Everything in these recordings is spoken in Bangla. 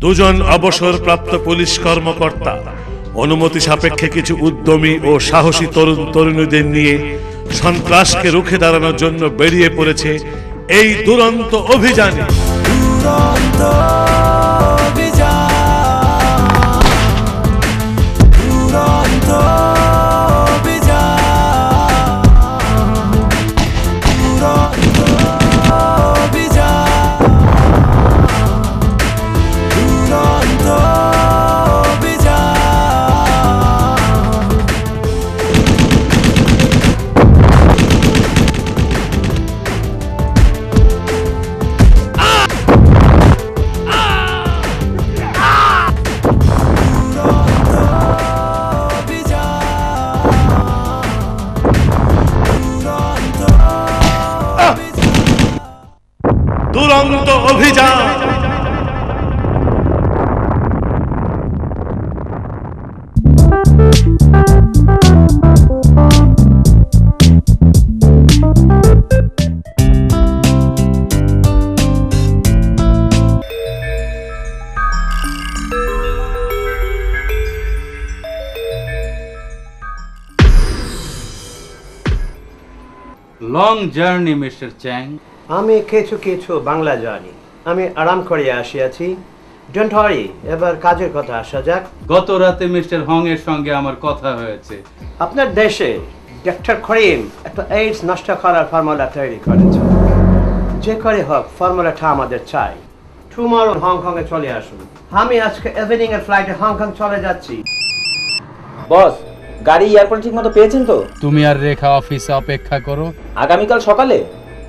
দুজন অবসরপ্রাপ্ত পুলিশ কর্মকর্তা অনুমতি সাপেক্ষে কিছু উদ্যমী ও সাহসী তরুণ তরুণীদের নিয়ে সন্ত্রাসকে রুখে দাঁড়ানোর জন্য বেরিয়ে পড়েছে এই দুরন্ত অভিযানে। দুরন্ত অভিযান। Long journey mister Chang. আমি কিছু কিছু বাংলা জানি, আমি আরাম করে আসিয়াছি। ডোন্ট ওয়ারি, এবার কাজের কথা আসা যাক। গত রাতে মিস্টার হং এর সঙ্গে আমার কথা হয়েছে। আপনার দেশে ডক্টর করিম একটা এইডস নষ্ট করার ফর্মুলা তৈরি করেছে। যে করে হোক ফর্মুলাটা আমাদের চাই। টুমরো হংকংয়ে চলে আসুন। আমি আজকে ইভিনিং এর ফ্লাইটে হংকং চলে যাচ্ছি। বস, গাড়ি এয়ারপোর্ট ঠিক মতো পেয়েছেন তো? তুমি আর রেখা অফিসে অপেক্ষা করো। আগামীকাল সকালে?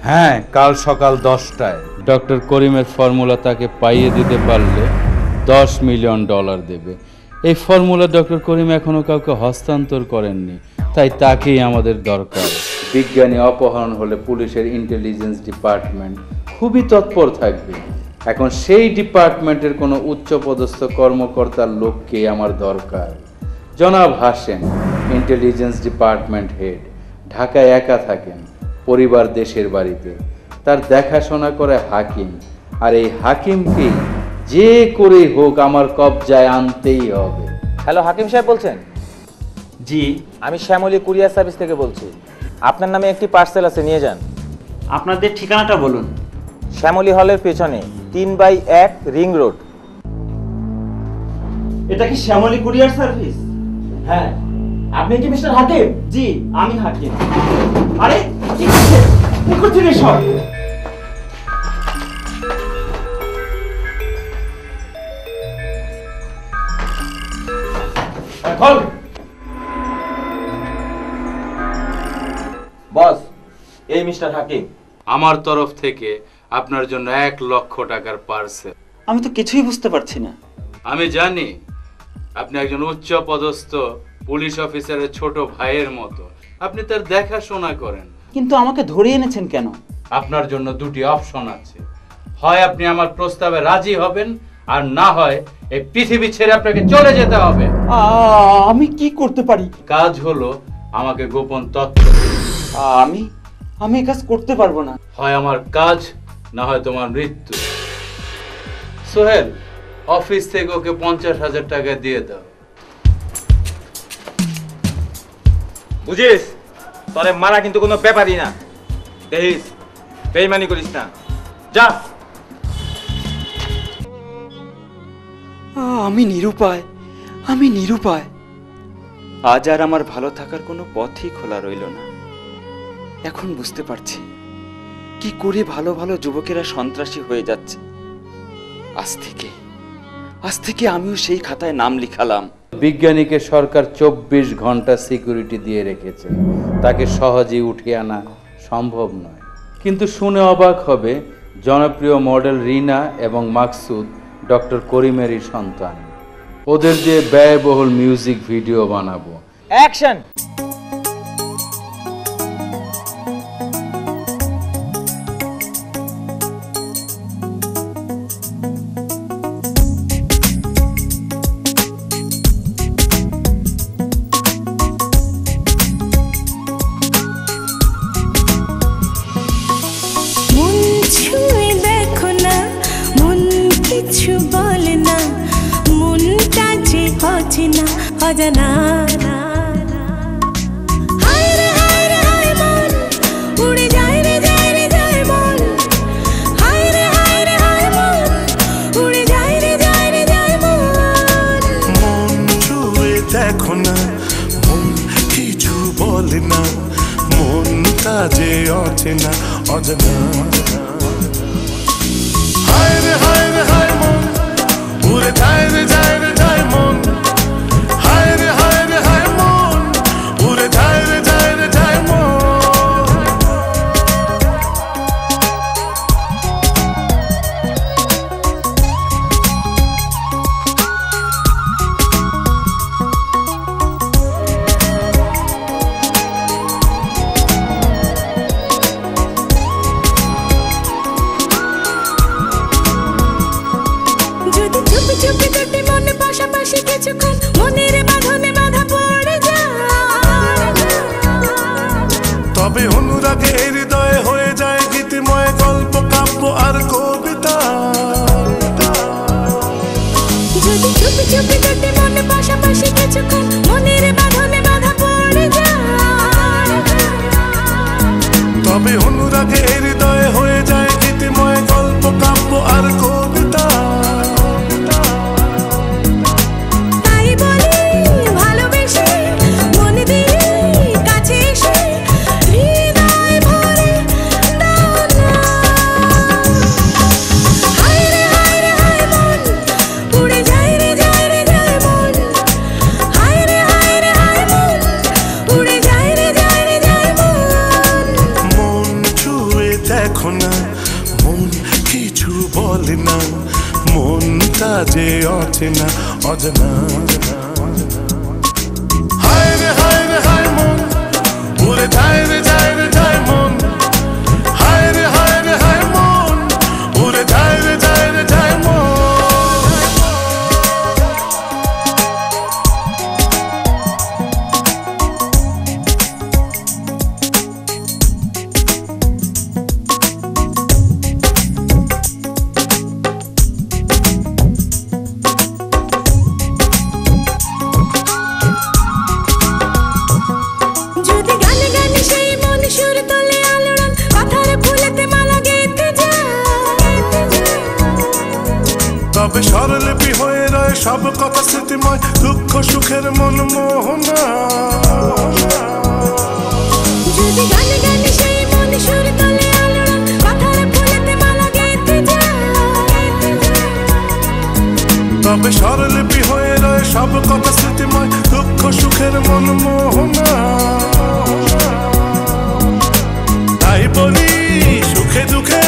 হ্যাঁ, কাল সকাল 10টায়। ডক্টর করিমের ফর্মুলা তাকে পাইয়ে দিতে পারলে $10 মিলিয়ন দেবে। এই ফর্মুলা ডক্টর করিম এখনো কাউকে হস্তান্তর করেননি, তাই তাকেই আমাদের দরকার। বিজ্ঞানী অপহরণ হলে পুলিশের ইন্টেলিজেন্স ডিপার্টমেন্ট খুবই তৎপর থাকবে। এখন সেই ডিপার্টমেন্টের কোনো উচ্চপদস্থ কর্মকর্তার লোককে আমার দরকার। জনাব হাসেন, ইন্টেলিজেন্স ডিপার্টমেন্ট হেড, ঢাকায় একা থাকেন, পরিবার দেশের বাড়িতে। তার দেখাশোনা করে হাকিম, আর এই হাকিমকেই যে করেই হোক আমার কবজায় আনতেই হবে। হ্যালো, হাকিম সাহেব বলছেন? জি, আমি শ্যামলী কুরিয়ার সার্ভিস থেকে বলছি। আপনার নামে একটি পার্সেল আছে, নিয়ে যান। আপনাদের ঠিকানাটা বলুন। শ্যামলী হলের পেছনে 3/1 রিং রোড। এটা কি শ্যামলী কুরিয়ার সার্ভিস? হ্যাঁ। আপনি কি মিস্টার হাকিম? জি, আমি হাকিম। আরে কি করছেন? কি করছেন এসব? বস, এই মিস্টার হাকিম। আমার তরফ থেকে আপনার জন্য $1 লক্ষ পার্সেল। আমি তো কিছুই বুঝতে পারছি না। আমি জানি আপনি একজন উচ্চ পদস্থ পুলিশ অফিসারের ছোট ভাইয়ের মতো। আপনি তার দেখাশোনা করেন। কিন্তু আমাকে ধরে এনেছেন কেন? আপনার জন্য দুটি অপশন আছে। হয় আপনি আমার প্রস্তাবে রাজি হবেন, আর না হয় এই পৃথিবী ছেড়ে আপনাকে চলে যেতে হবে। আমি কি করতে পারি? কাজ হলো আমাকে গোপন তথ্য। আমি এই কাজ করতে পারবো না। হয় আমার কাজ, না হয় তোমার মৃত্যু। সোহেল, অফিস থেকে ওকে $50,000 দিয়ে দাও। বুঝিস, তোরে মারা কিন্তু কোনো ব্যাপারই না। দেখিস, বেইমানি করিস না। যা। আমি নিরুপায়। আজ আর আমার ভালো থাকার কোনো পথই খোলা রইল না। এখন বুঝতে পারছি কি করে ভালো ভালো যুবকেরা সন্ত্রাসী হয়ে যাচ্ছে। আজ থেকে আমিও সেই খাতায় নাম লিখালাম। বিজ্ঞানীকে সরকার 24 ঘন্টা সিকিউরিটি দিয়ে রেখেছে। তাকে সহজেই উঠিয়ে আনা সম্ভব নয়। কিন্তু শুনে অবাক হবে, জনপ্রিয় মডেল রিনা এবং মাকসুদ ডক্টর করিমেরই সন্তান। ওদের দিয়ে ব্যয়বহুল মিউজিক ভিডিও বানাবো। অ্যাকশন। মন ছুঁয়ে দেখো না, মন কিছু বলে না। অচেনা অজানা হায় রে হায় রে হায় মন উড়ে যায় রে যায় রে যায় মন হায় রে হায় রে হায় মন উড়ে যায় রে যায় রে যায় মন মন ছুঁয়ে দেখো না মন কিছু বলে না মনটা যে অচেনা অজানা হায় রে হায় রে হায় মন উড়ে যায় রে যায় রে যায় মন হায় রে হায় রে হায় মন উড়ে যায় রে যায় রে যায় মন যদি চুপি চুপি দুটি মনে পাশাপাশি কিছুক্ষণ মনের বাঁধনে বাঁধা পড়ে যায় তবে অনুরাগে হৃদয়ে হয়ে যায় গীতিময় গল্প কাব্য আর কবিতা যদি চুপি চুপি দুটি মনে পাশাপাশি কিছুক্ষণ মনের বাঁধনে বাঁধা পড়ে যায় তবে অনুরাগে হৃদয়ে হয়ে যায় গীতিময় গল্প কাব্য আর কবিতা তাই বলি ভালোবেসে মন দিয়ে কাছে এসে হৃদয় ভরে দাও না হায় রে হায় রে হায় মন উড়ে যায় রে যায় রে যায় মন হায় রে হায় রে হায় মন উড়ে যায় রে যায় রে যায় মন মন ছুঁয়ে দেখো না মন কিছু বলে না মনটা যে অচেনা অজানা হায় রে হায় রে হায় মন উড়ে যায় রে যায় রে যায় মন হায় রে হায় রে হায় মন উড়ে যায় রে যায় রে যায় মন যদি গানে গানে সেই মন সুর তোলে আলোড়ন কথার ফুলেতে মালা গেঁথে যায় তবে স্বরলিপি হয়ে রয় সব কথা স্মৃতিময় দুঃখ সুখের মন মোহনা যদি গানে গানে সেই মন সুর তোলে আলোড়ন কথার ফুলেতে মালা গেঁথে যায় তবে স্বরলিপি হয়ে রয় সব কথা স্মৃতিময় দুঃখ সুখের মন মোহনা তাই বলি সুখে দুঃখে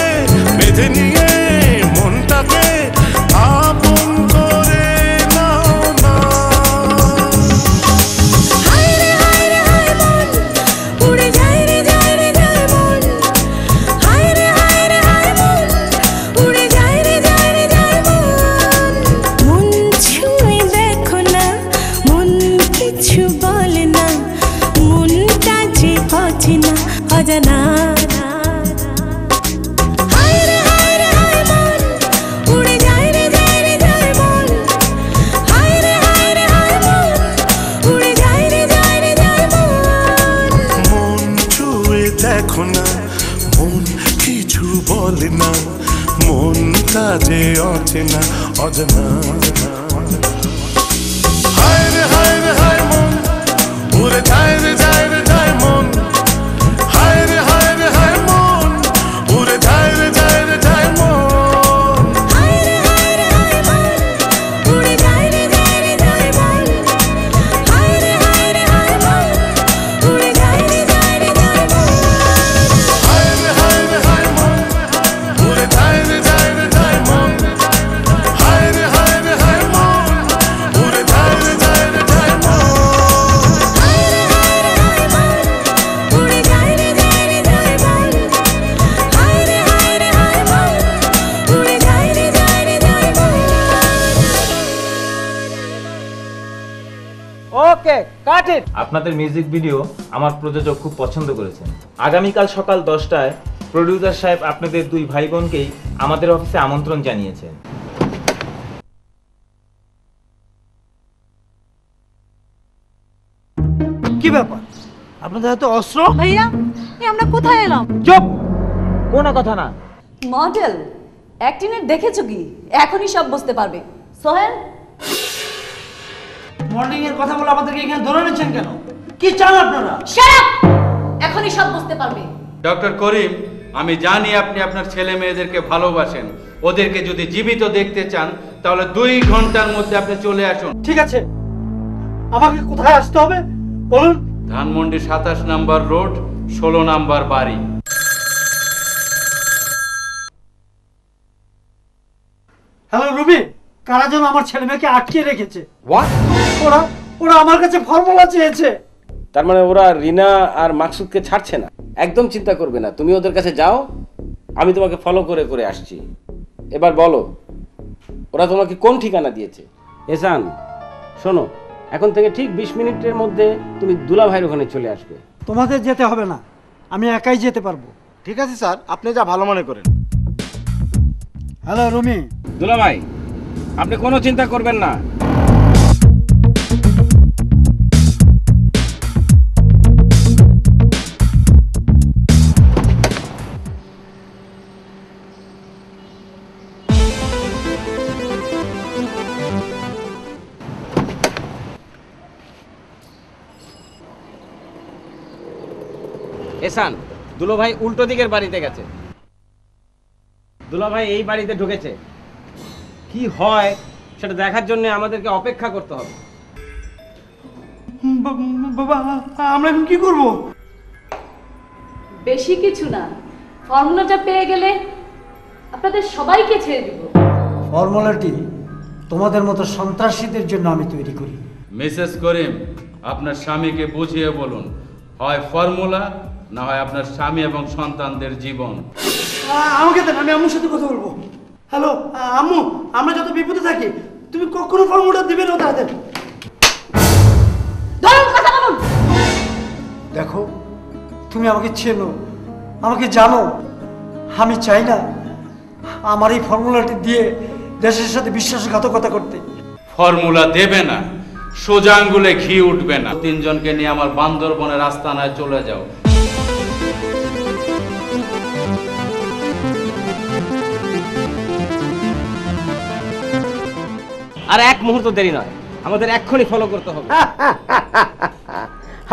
বেঁধে নিয়ে মনটাকে আপন করে নাও না হায় রে হায় রে হায় মন উড়ে যায় রে যায় রে যায় মন হায় রে হায় রে হায় মন উড়ে যায় রে যায় রে যায় মন মন ছুঁয়ে দেখো না মন কিছু বলে না মনটা যে অচেনা অজানা হায় রে হায় রে হায় মন উড়ে যায় রে যায় রে যায় মন হায় রে হায় রে হায় মন উড়ে যায় রে যায় রে যায় মন মন ছুঁয়ে দেখো না মন কিছু বলে না মনটা যে অচেনা অজানা হায় রে হায় রে হায় মন উড়ে যায় রে যায় রে যায় মন হায় রে হায় রে হায় মন উড়ে যায় রে যায় রে যায় মন হায় রে হায় রে হায় মন উড়ে যায় রে যায় রে যায় মন হায় রে হায় রে হায় মন উড়ে যায় রে যায় রে যায় মন হায় রে হায় রে হায় মন উড়ে যায় রে যায় রে যায় মন হায় রে হায় রে হায় মন উড়ে যায় রে যায় রে যায় মন হায় রে হায় রে হায় মন উড়ে যায় রে যায় রে যায় মন হায় রে হায় রে হায় মন উড়ে যায় রে যায় রে যায় মন ওকে কাট ইট আপনাদের মিউজিক ভিডিও আমার প্রযোজক খুব পছন্দ করেছেন। আগামীকাল সকাল 10টায় প্রোডিউসার সাহেব আপনাদের দুই ভাই বোনকেই আমাদের অফিসে আমন্ত্রণ জানিয়েছেন। কি ব্যাপার আপনাদের হাতে অস্ত্র? ভাইয়া আমরা কোথায় এলাম? চুপ, কোনো কথা না। মডেল অ্যাক্টিনের দেখেছো কি? এখনই সব বুঝতে পারবে। সোহেল, মর্নিং এর কথা বলে আমাদেরকে এখানে ধরে নিচ্ছেন কেন? কি চান আপনারা? Shut up! এখনই সব বুঝতে পারবে। ডক্টর করিম, আমি জানি আপনি আপনার ছেলে মেয়েদেরকে ভালোবাসেন। ওদেরকে যদি জীবিত দেখতে চান তাহলে 2 ঘন্টার মধ্যে আপনি চলে আসুন। ঠিক আছে, আমাকে কোথায় আসতে হবে বলুন? ধানমন্ডি 27 নাম্বার রোড, 16 নাম্বার বাড়ি। হ্যালো রুবি, কারা যেন আমার ছেলে মেয়েকে আটকে রেখেছে। হোয়াট? ওরা ওরা আমার কাছে ফর্মুলা চেয়েছে। তার মানে ওরা রিনা আর মাকসুদকে ছাড়ছে না? একদম চিন্তা করবে না, তুমি ওদের কাছে যাও, আমি তোমাকে ফলো করে করে আসছি। এবার বলো, ওরা তোমাকে কোন ঠিকানা দিয়েছে? এসান, শোনো, এখন থেকে ঠিক 20 মিনিটের মধ্যে তুমি দুলা ভাইয়ের ওখানে চলে আসবে। তোমাদের যেতে হবে না, আমি একাই যেতে পারবো। ঠিক আছে স্যার, আপনি যা ভালো মনে করেন। হ্যালো রুমি। দুলা ভাই, আপনি কোনো চিন্তা করবেন না। এসান, দুলো ভাই উল্টো দিকের বাড়িতে গেছে। দুলা ভাই এই বাড়িতে ঢুকেছে। কি হয় সেটা দেখার জন্য আমাদেরকে অপেক্ষা করতে হবে। বাবা, আমরা এখন কি করব? বেশি কিছু না, ফর্মুলাটা পেয়ে গেলে আপনাদের সবাইকে ছেড়ে দিব। ফর্মুলাটি তোমাদের মতো সন্ত্রাসীদের জন্য আমি তৈরি করি। মিসেস করিম, আপনার স্বামীকে বুঝিয়ে বলুন, হয় ফর্মুলা না হয় আপনার স্বামী এবং সন্তানদের জীবন। আমাকে দেন, আমি আম্মুর সাথে কথা বলবো। হ্যালো আম্মু, আমরা যত বিপদে থাকি তুমি কখনো ফর্মুলা দিবে না তাদের। দেখো, তুমি আমাকে চেনো, আমাকে জানো, আমি চাই না আমার এই ফর্মুলাটি দিয়ে দেশের সাথে বিশ্বাসঘাতকতা করতে। ফর্মুলা দেবে না, সোজা আঙ্গুলে ঘি উঠবে না। 3 জনকে নিয়ে আমার বান্দরবনের আস্তানায় চলে যাও। আর এক মুহূর্ত দেরি নয়, আমাদের এক্ষুনি ফলো করতে হবে।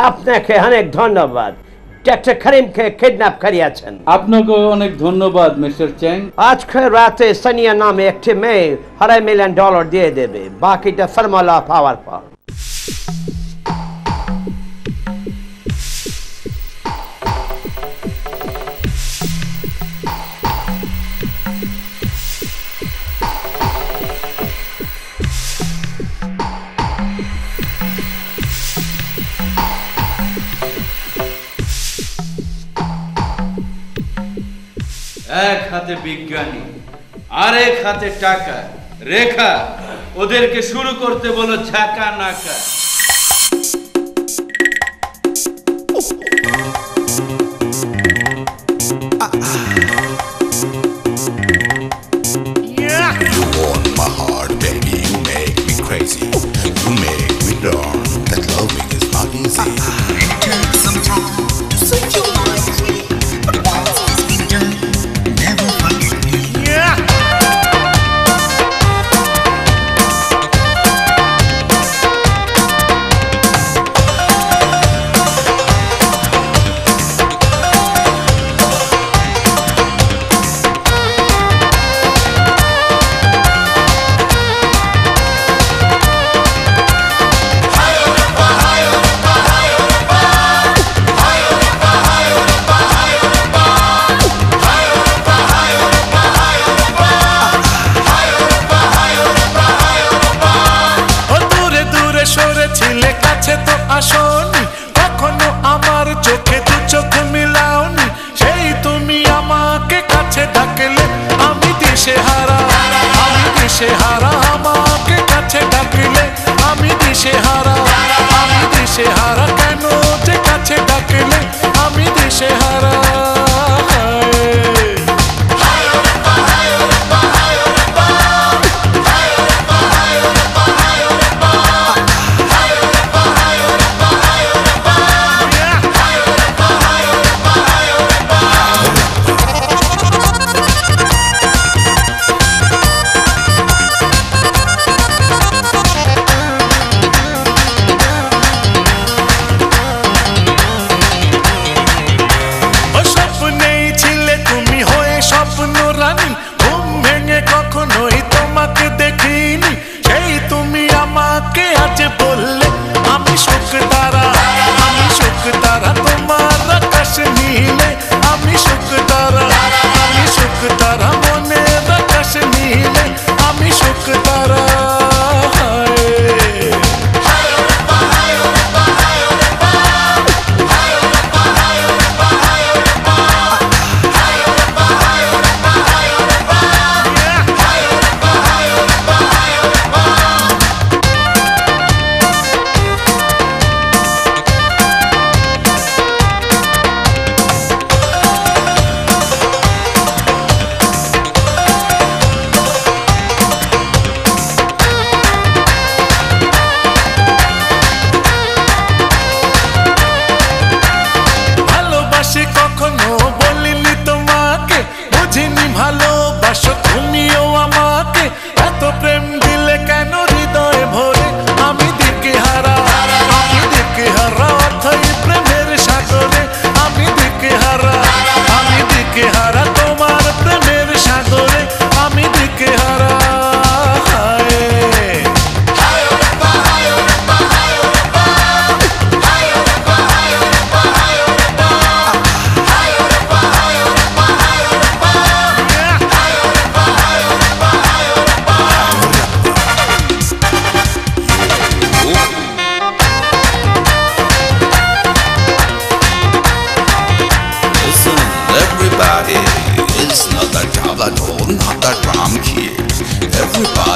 আপনাকে অনেক ধন্যবাদ। ডক্টর করিমকে কিডন্যাপ করিয়েছেন। আপনাকেও অনেক ধন্যবাদ মিস্টার চ্যাং। আজকে রাতে সানিয়া নামে একটি মেয়ে $2.5 মিলিয়ন দিয়ে দেবে, বাকিটা ফর্মুলা পাওয়ার পর। এক হাতে বিজ্ঞানী, আরেক হাতে টাকা। রেখা, ওদেরকে শুরু করতে বলো ঝাঁকা নাকা। You want my heart, baby, you make me crazy. You make me learn that loving is not easy. It takes some time to set your mind free, but once it's been done, never forget me. আসনি কখনো আমার চোখে দু চোখ মিলাওনি, সেই তুমি আমাকে কাছে ডাকলে আমি দিশে হারা, আমি দিশে হারা, আমাকে কাছে ডাকলে আমি দিশে হারা, আমি দিশে হারা, কেন যে কাছে ডাকলে আমি দিশে হারা।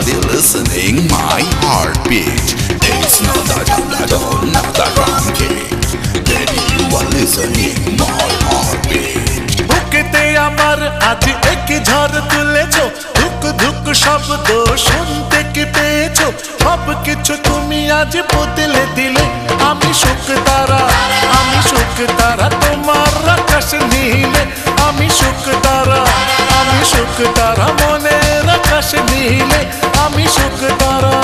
Everybody listening, my heartbeat. It's not a dum not a drum kick. Baby, you are listening, my heartbeat. বুকেতে আমার আজ এক ঝড় তুলেছো, ধুক ধুক শব্দ শুনতে কি পেয়েছো? সব কিছু তুমি আজ বদলে দিলে। আমি সুখ তারা তোমার আকাশ নীলে। আমি সুখ তারা মনের আকাশ নীলে। আমি সুখ তারা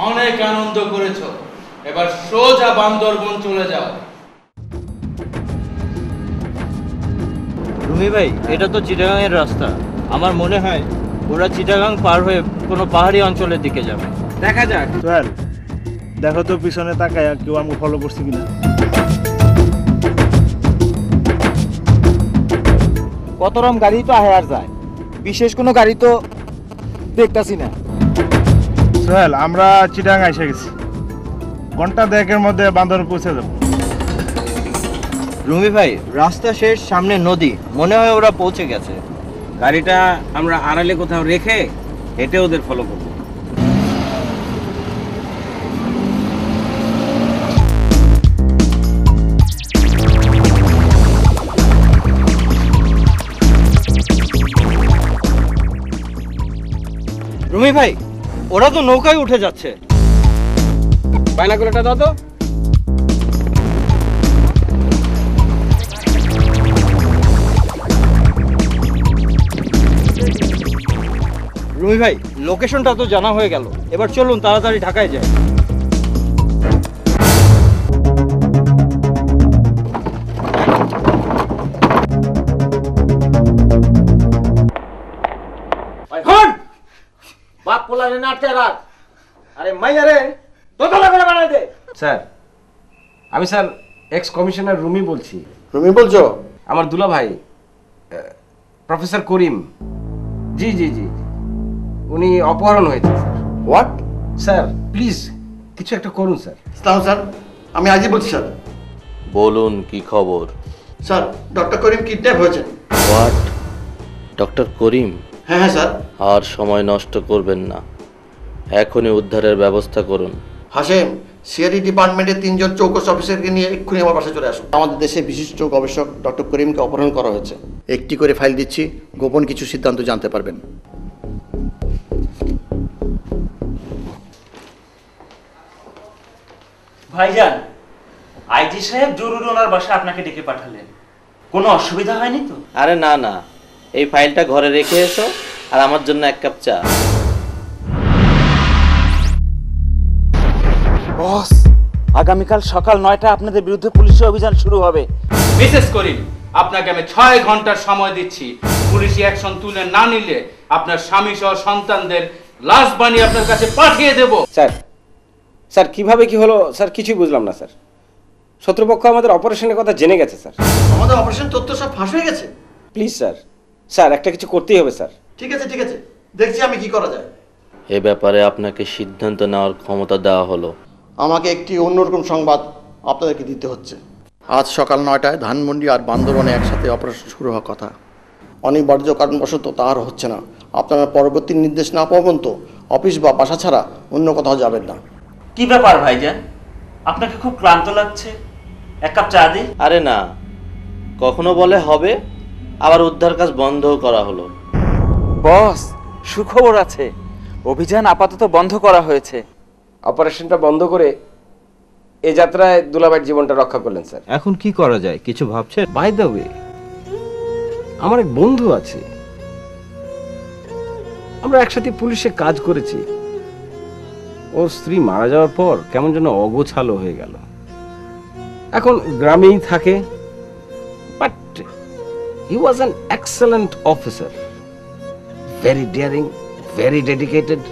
অনেক আনন্দ করেছো, এবার সোজা বান্দরবন চলে যাও। রুমি ভাই, এটা তো চিটাগাংয়ের রাস্তা। আমার মনে হয় ওরা চিটাগাং পার হয়ে কোনো পাহাড়ি অঞ্চলের দিকে যাবে। দেখা যাক। সোহেল, দেখো তো পিছনে তাকায় কেউ আমাকে ফলো করছে কিনা। কত রকম গাড়ি তো আহে আর যায়, বিশেষ কোনো গাড়ি তো দেখতাছি না। সোহেল, আমরা চিটাগাং এসে গেছি, ঘন্টা দেড়েকের মধ্যে বান্দরবন পৌঁছে যাবো। রুমি ভাই, রাস্তা শেষ, সামনে নদী, মনে হয় ওরা পৌঁছে গেছে। গাড়িটা আমরা আড়ালে কোথাও রেখে হেঁটে ওদের ফলো করব। রুমি ভাই, ওরা তো নৌকায় উঠে যাচ্ছে। বাইনাকুলারটা দাও তো। রুমি ভাই, লোকেশনটা তো জানা হয়ে গেল, এবার চলুন তাড়াতাড়ি ঢাকায় যাই। বাপ পোলারে নাটতে রাখ। আরে মাইয়া রে, দোতলা করে বানাই দে। স্যার, আমি স্যার এক্স কমিশনার রুমি বলছি। রুমি বলছো? আমার দুলা ভাই প্রফেসর করিম। জি জি জি, উনি অপহরণ হয়েছে। হোয়াট? স্যার প্লিজ কিছু একটা করুন স্যার। ইসলাম স্যার, আমি আজই বলছি স্যার। বলুন কি খবর? স্যার, ডক্টর করিম কিডন্যাপ হয়েছেন। হোয়াট? ডক্টর করিম? হ্যাঁ হ্যাঁ স্যার। আর সময় নষ্ট করবেন না, এখনই উদ্ধারের ব্যবস্থা করুন। হাসেম, সিআরই ডিপার্টমেন্টের 3 জন চৌকস অফিসারকে নিয়ে এক্ষুনি আমার বাসায় চলে আসুন। আমাদের দেশে বিশিষ্ট গবেষক ডক্টর করিমকে অপহরণ করা হয়েছে। একটি করে ফাইল দিচ্ছি, গোপন কিছু সিদ্ধান্ত জানতে পারবেন। ভাইজান, আইজি সাহেব জরুরি ওনার বাসায় আপনাকে ডেকে পাঠালেন, কোনো অসুবিধা হয়নি তো? আরে না না, এই ফাইলটা ঘরে রেখে এসো, আর আমার জন্য 1 কাপ চা। বস, আগামীকাল সকাল 9টায় আপনাদের বিরুদ্ধে পুলিশি অভিযান শুরু হবে। মিসেস করিম, আপনাকে আমি 6 ঘন্টার সময় দিচ্ছি। পুলিশি অ্যাকশন তুলে না নিলে আপনার স্বামী সহ সন্তানদের লাশ বানিয়ে আপনার কাছে পাঠিয়ে দেব। স্যার কিভাবে কি হলো স্যার, কিছুই বুঝলাম না স্যার। শত্রুপক্ষ আমাদের অপারেশনের কথা জেনে গেছে স্যার। আমাদের অপারেশন তথ্য সব ফাঁস হয়ে গেছে। প্লিজ স্যার, স্যার একটা কিছু করতেই হবে স্যার। ঠিক আছে ঠিক আছে, দেখছি আমি কি করা যায়। এ ব্যাপারে আপনাকে সিদ্ধান্ত নেওয়ার ক্ষমতা দেওয়া হলো। আমাকে একটি অন্যরকম সংবাদ আপনাদেরকে দিতে হচ্ছে। আজ সকাল 9টায় ধানমন্ডি আর বান্দরবনে একসাথে অপারেশন শুরু হওয়ার কথা। অনিবার্য কারণবশত তা আর হচ্ছে না। আপনারা পরবর্তী নির্দেশ না পাবেন তো অফিস বা বাসা ছাড়া অন্য কোথাও যাবেন না। কি ব্যাপার ভাইজান, আপনাকে খুব ক্লান্ত লাগছে? 1 কাপ চা দিই? আরে না, কখনো বলে হবে, আবার উদ্ধার কাজ বন্ধও করা হলো। বস, সুখবর আছে, অভিযান আপাতত বন্ধ করা হয়েছে। অপারেশনটা বন্ধ করে এই যাত্রায় দুলাভাইয়ের জীবনটা রক্ষা করলেন স্যার। এখন কি করা যায় কিছু ভাবছেন? বাই দ্য ওয়ে, আমার এক বন্ধু আছে, আমরা একসাথে পুলিশে কাজ করেছি। ওর স্ত্রী মারা যাওয়ার পর কেমন যেন অগোছালো হয়ে গেল। এখন গ্রামেই থাকে, but he was an excellent officer, very daring, very dedicated.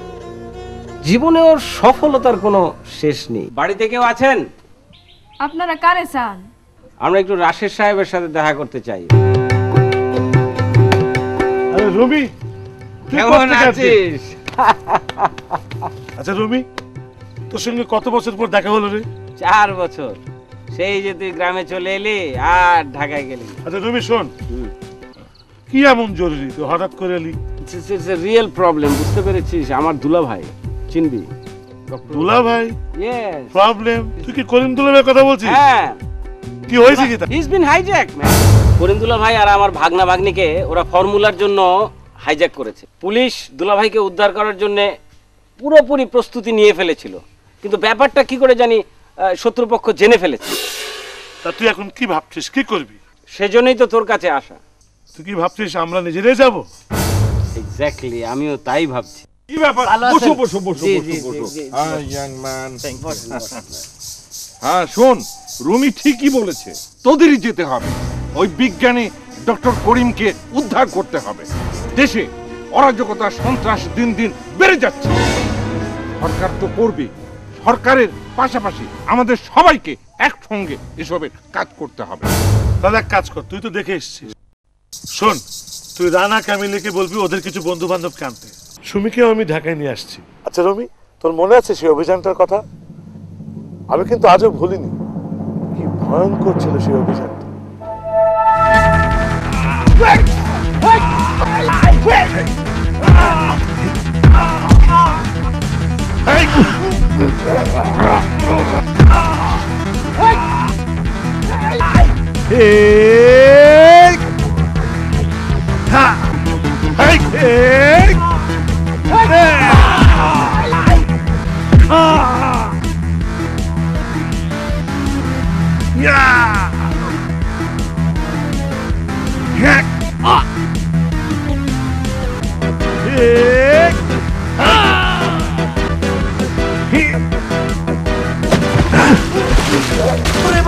জীবনে ওর সফলতার কোনো শেষ নেই। বাড়িতে কেউ আছেন? আপনারা কারে চান? আমরা একটু রাশেদ সাহেবের সাথে দেখা করতে চাই। আরে রুমি, তুই কেমন কোত্থেকে আছিস? আচ্ছা রুমি, তোর সঙ্গে কত বছর পর দেখা হলো রে? 4 বছর। সেই যে তুই গ্রামে চলে এলি আর ঢাকায় গেলি। আচ্ছা রুমি শোন, কি এমন জরুরি তুই হঠাৎ করে এলি? ইটস এ রিয়েল প্রবলেম, বুঝতে পেরেছিস? আমার দুলা ভাই, চিনবি? দুলা ভাই? ইয়েস। প্রবলেম? তুই কি করিম দুলা ভাইয়ের কথা বলছিস? হ্যাঁ। কি হয়েছে কি? He is been hijack man. Karim দুলা ভাই আর আমার ভাগনা ভাগ্নিকে ওরা ফর্মুলার জন্য হাইজ্যাক করেছে। পুলিশ দুলা ভাইকে উদ্ধার করার জন্য পুরোপুরি প্রস্তুতি নিয়ে ফেলেছিল, কিন্তু ব্যাপারটা কি করে জানি শত্রুপক্ষ জেনে ফেলেছে। তা তুই এখন কি ভাবছিস, কি করবি? সেজন্যই তো তোর কাছে আসা। তুই কি ভাবছিস আমরা নিজেরাই যাব? এক্স্যাক্টলি, আমিও তাই ভাবছি। কি ব্যাপার? বসো বসো বসো বসো। হ্যাঁ ইয়াং ম্যান। হ্যাঁ শোন, রুমি ঠিকই বলেছে, তোদেরই যেতে হবে। ওই বিজ্ঞানী ডক্টর করিমকে উদ্ধার করতে হবে। দেশে অরাজকতা, সন্ত্রাস দিন দিন বেড়ে যাচ্ছে। সরকার তো করবে, সরকারের পাশাপাশি আমাদের সবাইকে একসঙ্গে এসবের কাজ করতে হবে। তাহলে এক কাজ কর, তুই তো দেখে এসেছিস। শোন, তুই রানা ক্যামিলিকে বলবি ওদের কিছু বন্ধু বান্ধবকে আনতে। সুমিকেও আমি ঢাকায় নিয়ে আসছি। আচ্ছা রমি, তোর মনে আছে সেই অভিযানটার কথা? আমি কিন্তু আজও ভুলিনি, কি ভয়ঙ্কর ছিল সেই অভিযানটা।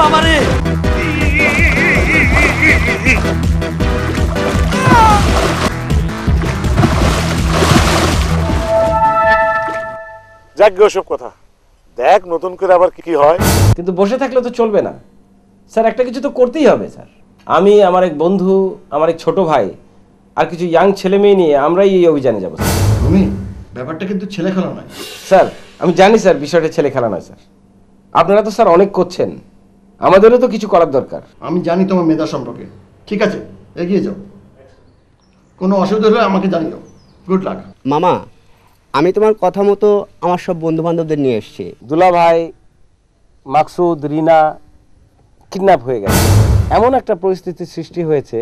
বাবারে যাক গে ওসব কথা, দেখ নতুন করে আবার কি হয়। কিন্তু বসে থাকলে তো চলবে না স্যার, একটা কিছু তো করতেই হবে স্যার। আমি, আমার এক বন্ধু, আমার এক ছোট ভাই আর কিছু ইয়াং ছেলে মেয়ে নিয়ে আমরাই এই অভিযানে যাবো। রুমি, ব্যাপারটা কিন্তু ছেলে খেলা নয়। স্যার আমি জানি স্যার, বিষয়টা ছেলে খেলা নয় স্যার। আপনারা তো স্যার অনেক করছেন, আমাদেরও তো কিছু করার দরকার। আমি জানি তোমার মেধা সম্পর্কে। ঠিক আছে, এগিয়ে যাও। কোনো অসুবিধা হলে আমাকে জানিও। Good luck. মামা, আমি তোমার কথা মতো আমার সব বন্ধু বান্ধবদের নিয়ে এসেছি। দুলা ভাই, মাকসুদ, রিনা কিডন্যাপ হয়ে গেছে। এমন একটা পরিস্থিতির সৃষ্টি হয়েছে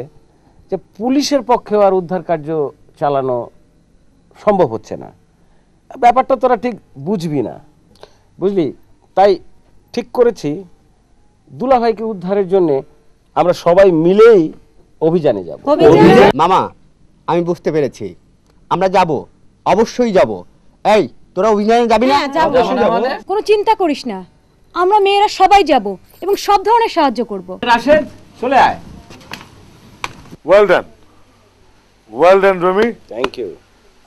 যে পুলিশের পক্ষেও আর উদ্ধার কার্য চালানো সম্ভব হচ্ছে না। ব্যাপারটা তোরা ঠিক বুঝবি না, বুঝলি? তাই ঠিক করেছি দুলা ভাইকে উদ্ধারের জন্য আমরা সবাই মিলেই অভিযানে যাব। মামা, আমি বুঝতে পেরেছি, আমরা যাব, অবশ্যই যাব। এই, তোরা অভিযানে যাবি না? কোনো চিন্তা করিস না, আমরা মেয়েরা সবাই যাব এবং সব ধরনের সাহায্য করব। রাশেদ, চলে আয়। Well done Romi. Thank you.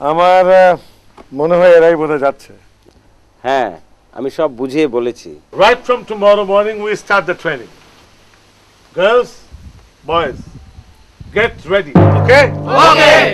আমার মনে হয় এরাই বোধহয় যাচ্ছে। হ্যাঁ, আমি সব বুঝিয়ে বলেছি। Right from tomorrow morning we start the training. Girls, boys, get ready, okay? Okay.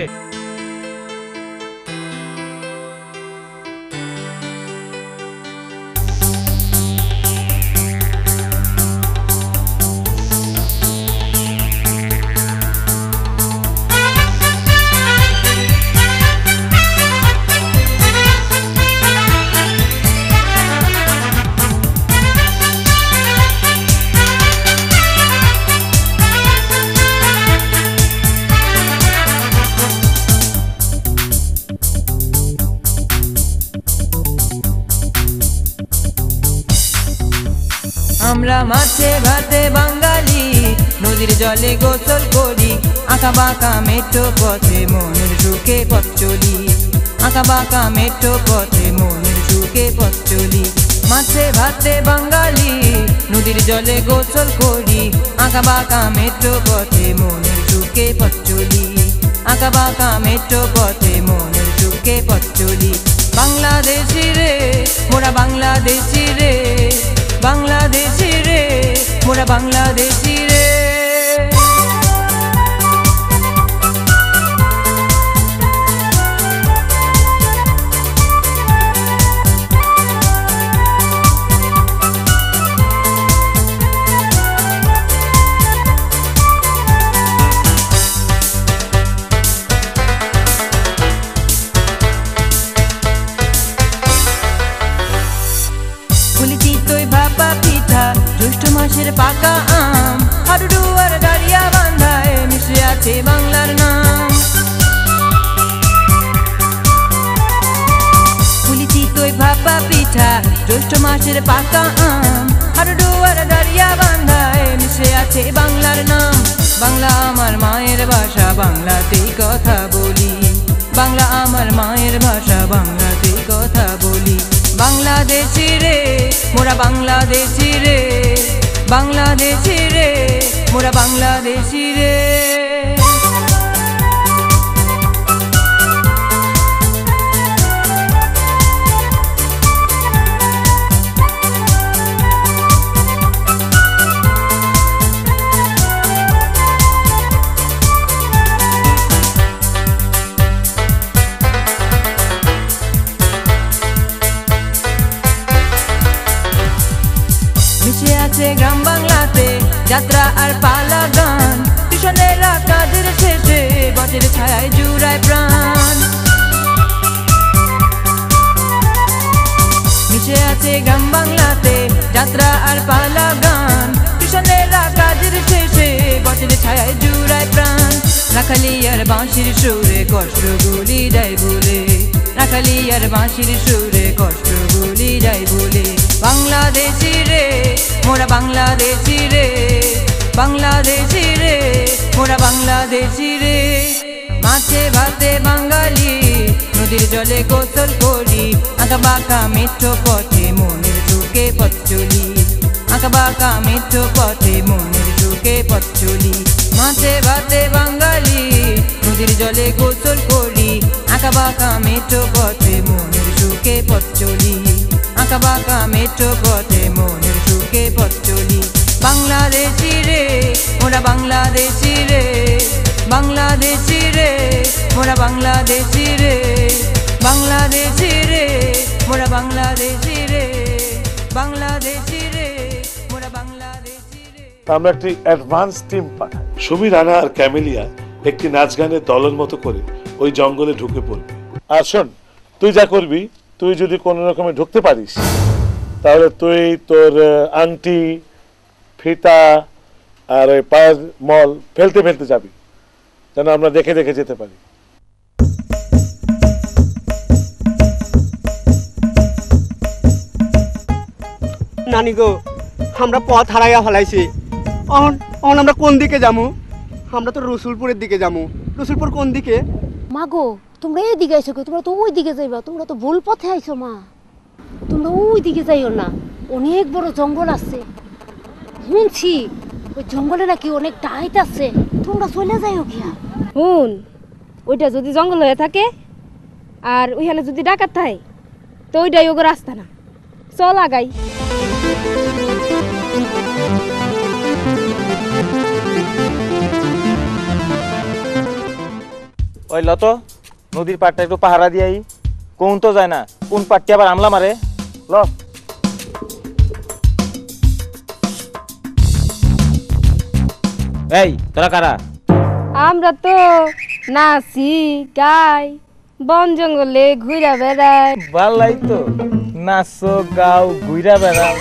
আমরা মাছে ভাতে বাঙালি, নদীর জলে গোসল করি, আঁকা বাঁকা মেঠো পথে মনের সুখে পথ চলি, আঁকা বাঁকা মেঠো পথে মনের সুখে পথ চলি। মাছে ভাতে বাঙালি, নদীর জলে গোসল করি, আঁকা বাঁকা মেঠো পথে মনের সুখে পথ চলি, আঁকা বাঁকা মেঠো পথে মনের সুখে পথ চলি। বাংলাদেশি রে মোরা বাংলাদেশি রে, বাংলাদেশি রে মোরা বাংলাদেশি রে। জ্যৈষ্ঠ মাসের পাকা আম, হাডুডু আর দাঁড়িয়া বান্ধায় মিশে আছে বাংলার নাম। পুলি চিতই ভাপা পিঠা, জ্যৈষ্ঠ মাসের পাকা আম, হাডুডু আর দাঁড়িয়া বান্ধায় মিশে আছে বাংলার নাম। বাংলা আমার মায়ের ভাষা, বাংলাতেই কথা বলি। বাংলা আমার মায়ের ভাষা, বাংলাতেই কথা বলি। বাংলাদেশি রে মোরা বাংলাদেশি রে, বাংলাদেশি রে মোরা বাংলাদেশি রে। গ্রাম বাংলাতে যাত্রা আর পালা গান, কৃষণেরা কাজের শেষে বটের ছায়ায় জুড়ায় প্রাণ। মিশে আছে গ্রাম বাংলাতে যাত্রা আর পালা গান, কৃষণেরা কাজের শেষে বটের ছায়ায় জুড়ায় প্রাণ। রাখালি আর বাঁশির সুরে কষ্টগুলি যায় ভুলে, রাখালি আর বাঁশির সুরে কষ্টগুলি যায় ভুলে। বাংলাদেশি রে মোরা বাংলাদেশি রে, বাংলাদেশি রে মোরা বাংলাদেশি রে। মাছে ভাতে বাঙালি, নদীর জলে গোসল করি, আঁকা বাঁকা মেঠো পথে মনের সুখে পথ চলি। আঁকা বাঁকা মেঠো পথে মনের সুখে পথ চলি। মাছে ভাতে বাঙালি, নদীর জলে গোসল করি, আঁকা বাঁকা মেঠো পথে মনের সুখে পথ চলি। আঁকা বাঁকা মেঠো পথে মনের সুখে পথ চলি। বাংলাদেশি রে মোরা বাংলাদেশি রে, বাংলাদেশি রে মোরা বাংলাদেশি রে, বাংলাদেশি রে মোরা বাংলাদেশি রে, বাংলাদেশি রে মোরা বাংলাদেশি রে। আমরা একটি অ্যাডভান্স টিম পাঠাই। সুমি, রানা আর ক্যামেলিয়া একটি নাচ গানের দলের মতো করে ওই জঙ্গলে ঢুকে পড়বে। আর শোন, তুই যা করবি, তুই যদি কোনো রকমে ঢুকতে পারিস তাহলে তুই তোর আংটি, ফিতা আর ওই পায়ের মল ফেলতে ফেলতে যাবি, যেন আমরা দেখে দেখে যেতে পারি। নানি গো, আমরা পথ হারাইয়া ফেলাইছি। অন আমরা কোন দিকে যাবো? আমরা তো রসুলপুরের দিকে যাবো। রসুলপুর কোন দিকে? মা গো, তোমরা এই দিকে আইছো, তোমরা তো ওই দিকে যাইবা। তোমরা তো ভুল পথে আইছো মা, তোমরা ওই দিকে যাইও না। অনেক বড় জঙ্গল আছে, শুনছি ওই জঙ্গলে নাকি অনেক ডাইত আছে। তোমরা চলে যাইও গিয়া। হুন, ওইটা যদি জঙ্গল হয়ে থাকে আর ওইখানে যদি ডাকাত থাকে তো ওইটাই ওগো রাস্তা না। চল আগাই। ওই লত, নদীর পাড়টা একটু পাহারা দিয়াই। কোন তো যায় না, কোন পাটটি আবার আমলা মারে। ল এই তোরা কারা? আমরা তো নাচি গাই, বন জঙ্গলে ঘুরা বেড়াই। ভালাই তো, নাচো গাও ঘুরা বেড়াও।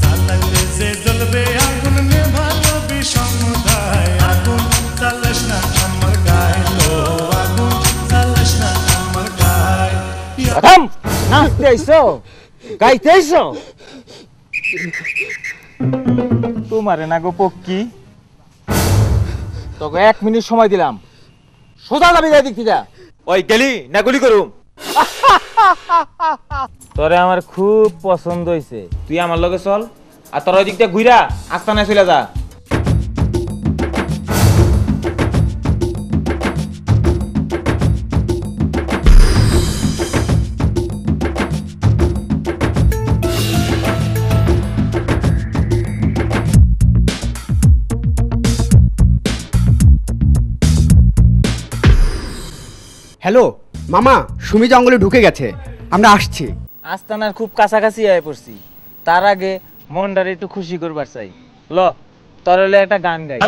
Zalale ze zalbe থাম, নাচতে আইছো, গাইতে আইছো? তোমারে না গো পক্কি, তোকে 1 মিনিট সময় দিলাম, সোজা যাবি দিক থেকে। ওই গেলি না গুলি করুম? তোরে আমার খুব পছন্দ হইছে, তুই আমার লগে চল, আর তোর ওই দিক দিয়ে ঘুরা আস্তানায় চলে যা। হ্যালো মামা, সুমি জঙ্গলে ঢুকে গেছে, আমরা আসছি। আস্তানার খুব কাছাকাছি আয় পড়ছি, তার আগে মনটারে একটু খুশি করবার চাই। ল তোর হলে একটা গান গাই।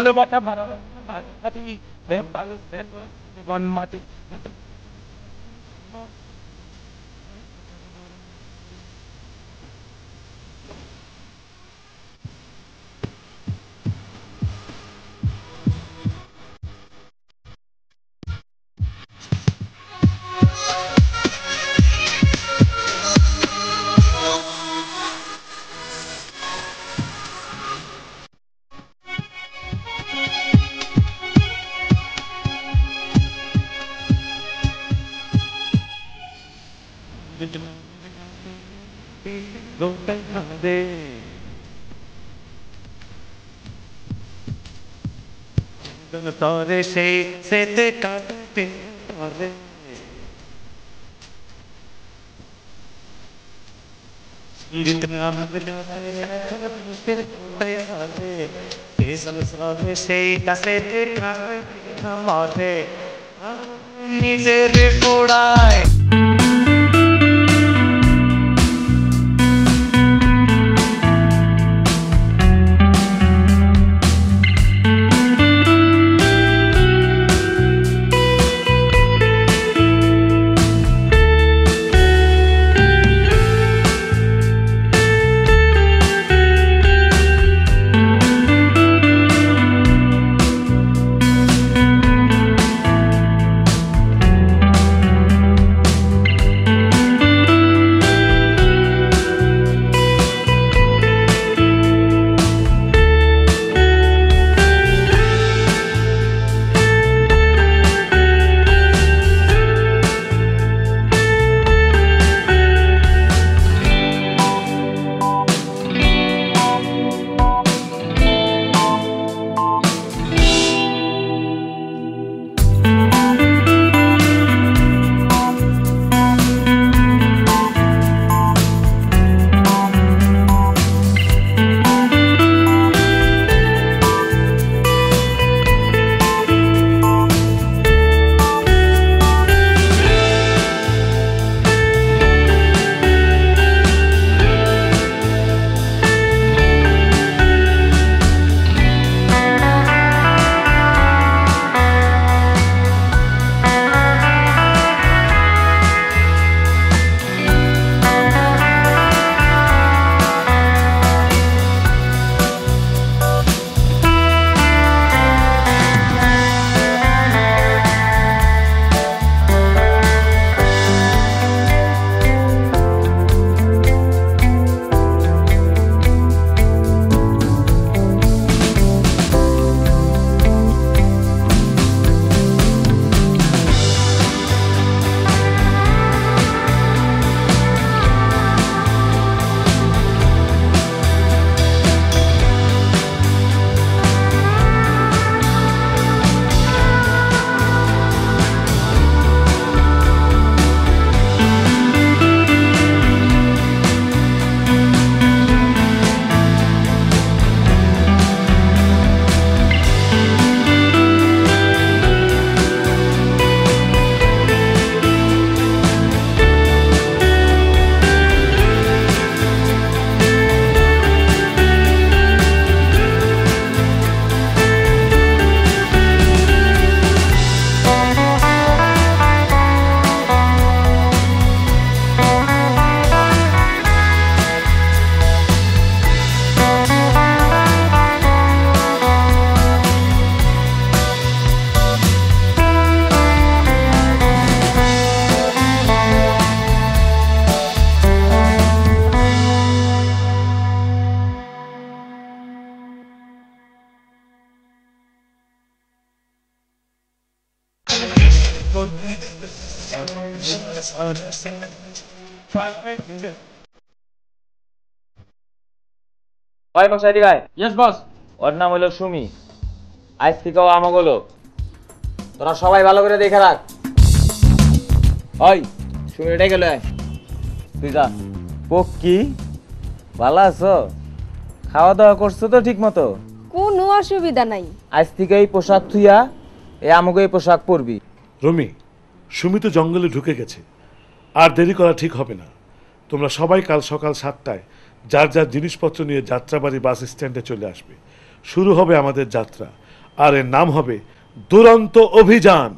তোরে সেই সেতে কাটতে তোরে নিজের পোড়ায় ওই বস এদিকে আয়। Yes boss. ওর নাম হলো সুমি, আজ থেকেও আমাকে হলো। তোরা সবাই ভালো করে দেখে রাখ। ওই সুমি এটাই গেল, তুই যা। পক্কি ভালো আছো? খাওয়া দাওয়া করছো তো ঠিক মতো? কোনো অসুবিধা নাই। আজ থেকে এই পোশাক থুইয়া আমাকে এই পোশাক পরবি। রমি, সুমি তো জঙ্গলে ঢুকে গেছে, আর দেরি করা ঠিক হবে না। তোমরা সবাই কাল সকাল 7টায় যার যার জিনিসপত্র নিয়ে যাত্রাবাড়ি বাস স্ট্যান্ডে চলে আসবে। শুরু হবে আমাদের যাত্রা, আর এর নাম হবে দুরন্ত অভিযান।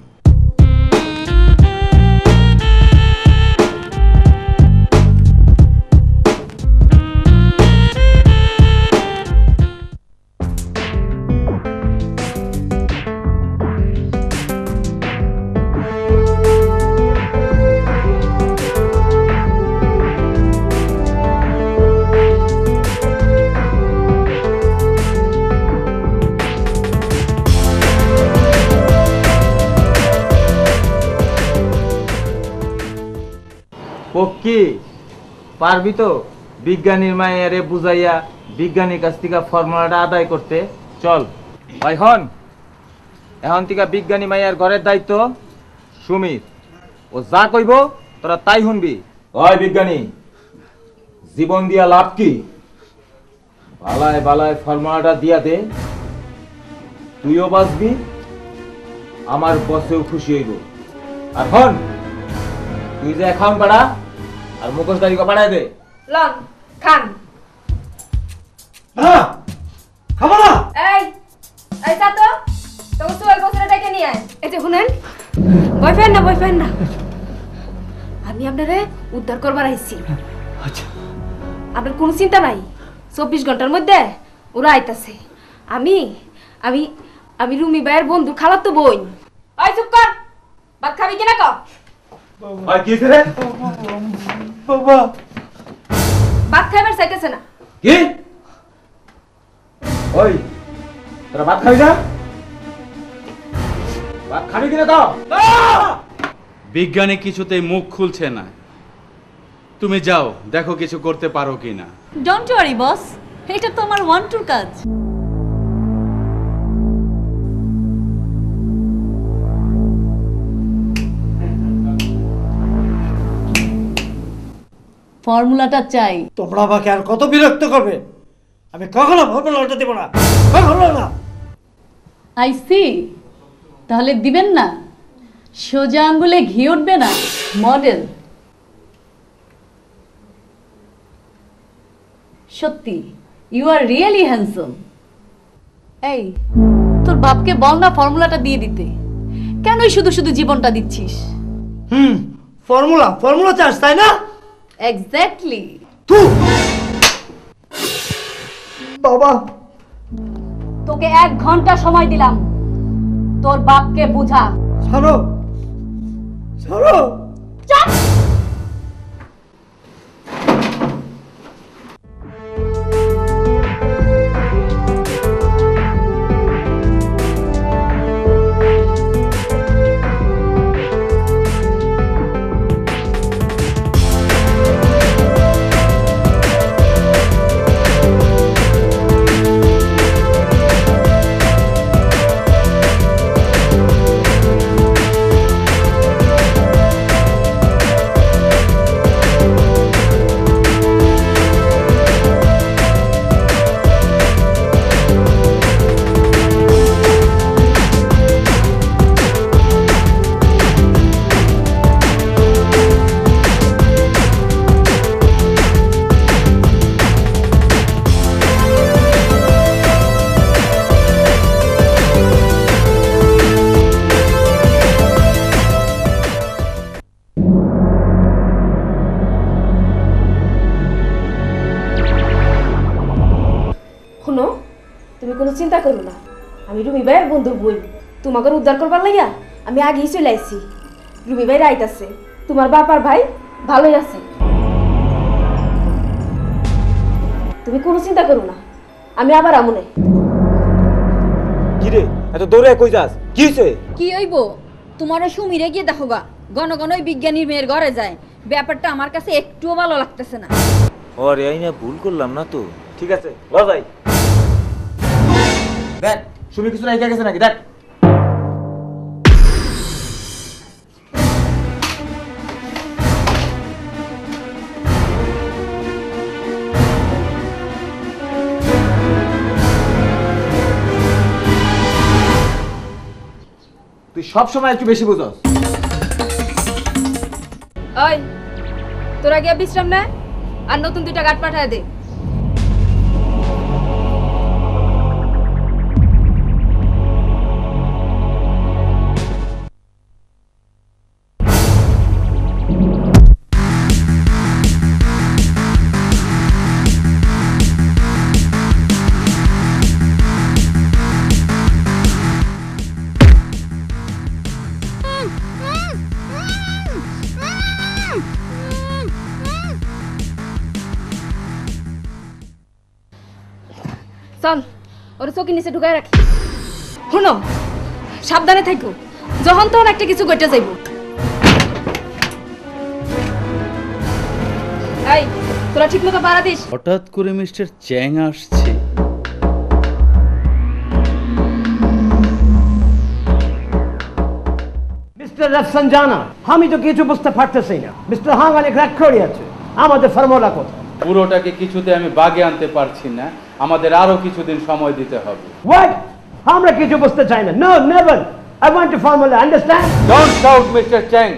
পক্কি পারবি তো বিজ্ঞানীর মায়েরে বুঝাইয়া বিজ্ঞানীর কাছ থেকে ফর্মুলাটা আদায় করতে? চল ভাই হন, এখন থেকে বিজ্ঞানী মাইয়ার ঘরের দায়িত্ব সুমির। ও যা কইব তোরা তাই শুনবি। ওই বিজ্ঞানী, জীবন দিয়া লাভ কি? বালায় বালায় ফর্মুলাটা দিয়া দে, তুইও বাঁচবি, আমার বসেও খুশি হইব। আর হন, তুই যে এখন পাড়া আর মুখোশধারী কো পাড়ায় দে। লন খান। না খাবো না। এই এই যা তো, তোকে চুয়াল বছরে ডেকে নিয়ে আয়। এই যে শুনেন, বয়ফ্রেন্ড না, আমি আপনারে উদ্ধার করবার আইছি। আচ্ছা, আপনার কোনো চিন্তা নাই, 24 ঘন্টার মধ্যে ওরা আইতাছে। আমি আমি আমি রুমি ভাইয়ের বন্ধু খালাতো বোন। ওই চুপ কর, ভাত খাবি কিনা ক? ভাই কি রে বাবা, ভাত খাইবার চাইতেছে না। কি? ওই তোরা ভাত খাবি না? ভাত খাবি কিনা তো? বিজ্ঞানী কিছুতেই মুখ খুলছে না। তুমি যাও, দেখো কিছু করতে পারো কিনা। ডোন্ট ওয়ারি বস, এটা তো আমার ওয়ান টুর কাজ। ফর্মুলাটা চাই। তোমরা আমাকে আর কত বিরক্ত করবে? আমি কখনো ফর্মুলাটা দেব না, কখনো না। আই সি, তাহলে দিবেন না? সোজা আঙ্গুলে ঘি উঠবে না মডেল। সত্যি ইউ আর রিয়েলি হ্যান্ডসাম। এই তোর বাপকে বল না ফর্মুলাটা দিয়ে দিতে, কেনই শুধু শুধু জীবনটা দিচ্ছিস? ফর্মুলা চাস তাই না? এক্স্যাক্টলি। বাবা, তোকে 1 ঘন্টা সময় দিলাম, তোর বাপকে বুঝা। ছাড়ো ছাড়ো। চাপ। শুনো, তুমি কোনো চিন্তা করো না, আমি রুমি ভাইয়ের বন্ধু বই। তোমাকে উদ্ধার করবার লাগিয়া আমি আগেই চলে আইছি। রুমি ভাই আইতাছে, তোমার বাপার ভাই ভালোই আছে। তুমি কোনো চিন্তা করো না, আমি আবার আমনে। কি রে এত দৌড়ে কই যাস? কি হইছে? কি হইব? তোমারও সুমিরে গিয়ে দেখো গা, ঘন ঘন ওই বিজ্ঞানীর মেয়ের ঘরে যায়, ব্যাপারটা আমার কাছে একটুও ভালো লাগতেছে না। ওরে এই না ভুল করলাম না তো? ঠিক আছে ল যাই। দেখ সুমি কিছু রাইখা গেছে নাকি দেখ। তুই সব সময় একটু বেশি বুঝস। ওই তোরা গিয়ে বিশ্রাম নে আর নতুন 2টা গাঁট পাঠায় দে। চল ওর চোখের নিচে ঢুকায় রাখি। শুনো, সাবধানে থাকো, যখন তখন একটা কিছু ঘটে যাইব। এই তোরা ঠিক মতো পাড়া দিস। হঠাৎ করে মিস্টার চ্যাং আসছে। মিস্টার রাফসানজানা, আমি তো কিছু বুঝতে পারতেছি না। মিস্টার হাং অনেক রাগ করে আছে, আমাদের ফর্মুলা কোথায়? পুরোটাকে কিছুতে আমি বাগে আনতে পারছি না, আমাদের আরো কিছুদিন সময় দিতে হবে। হোয়াট? আমরা কিছু বুঝতে চাই না। No, never. I want to formula, understand? Don't shout mister Chang.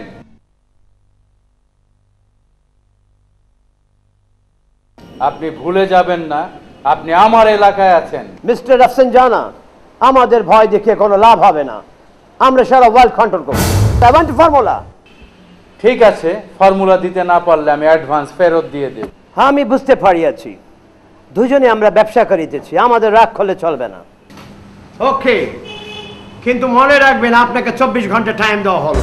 আপনি ভুলে যাবেন না আপনি আমার এলাকায় আছেন। মিস্টার রাফসানজানা, আমাদের ভয় দেখে কোনো লাভ হবে না। আমরা সারা ওয়ার্ল্ড কন্ট্রোল করব। I want to formula. ঠিক আছে, ফর্মুলা দিতে না পারলে আমি অ্যাডভান্স ফেরত দিয়ে দেব। আমি বুঝতে পারিয়াছি, দুজনে আমরা ব্যবসা করিতেছি, আমাদের রাগ করলে চলবে না। ওকে, কিন্তু মনে রাখবেন আপনাকে 24 ঘন্টা টাইম দেওয়া হলো।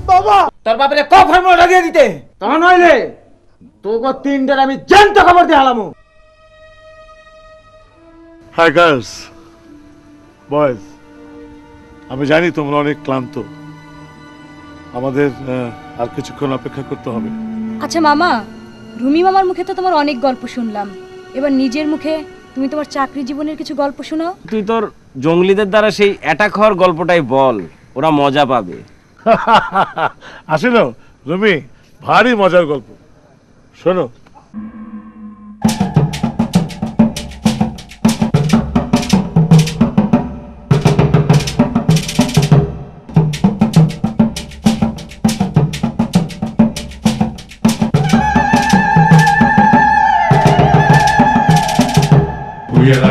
বাবা তোর বাপরে ক ফর্মুলা লাগিয়ে দিতে, তা নইলে তোকে 3টার আমি জ্যান্ত খবর দিয়ে হালামু। হাই গার্লস, বয়েজ, আমি জানি তোমরা অনেক ক্লান্ত, আমাদের আর কিছুক্ষণ অপেক্ষা করতে হবে। আচ্ছা মামা, রুমি মামার মুখে তো তোমার অনেক গল্প শুনলাম, এবার নিজের মুখে তুমি তোমার চাকরি জীবনের কিছু গল্প শোনাও। তুই তোর জঙ্গলিদের দ্বারা সেই অ্যাটাক হওয়ার গল্পটাই বল, ওরা মজা পাবে। আসলে রুমি, ভারী মজার গল্প, শোনো।